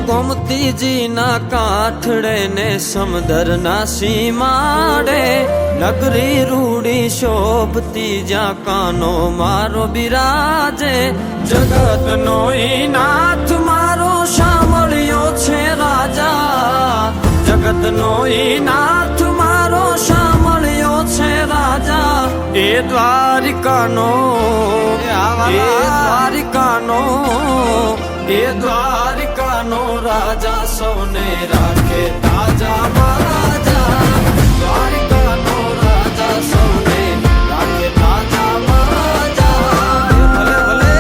ગોમતીજીના કાંઠડે ને સમુદ્રના સીમાડે નગરી રૂડી શોભતી જ્યાં કાનો મારો બિરાજે જગતનો ઈ નાથ મારો સાંભળ્યો છે રાજા જગતનો ઈ નાથ મારો સાંભળ્યો છે રાજા એ દ્વારિકાનો એ દ્વારિકાનો રાજા સૌને રાખે તાજા મહારાજા દ્વારિકાનો રાજા સૌને રાખે તાજા મહારાજા ભલે ભલે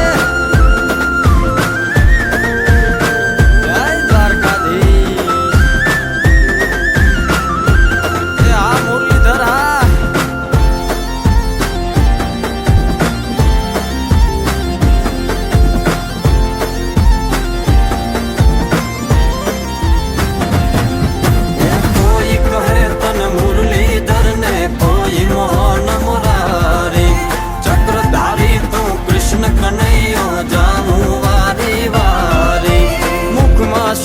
જય દ્વારકાધીશ આ મુરલીધરા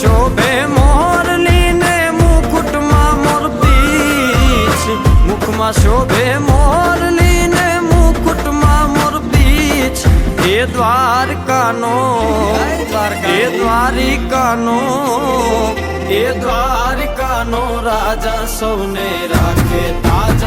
શોભે મોરલી ને મુકુટમાં મોર બીચ મુખમાં શોભે મોરલી ને મુકુટમાં મોર બીચ એ દ્વારકાનો રાજા સૌને રાખે તાજ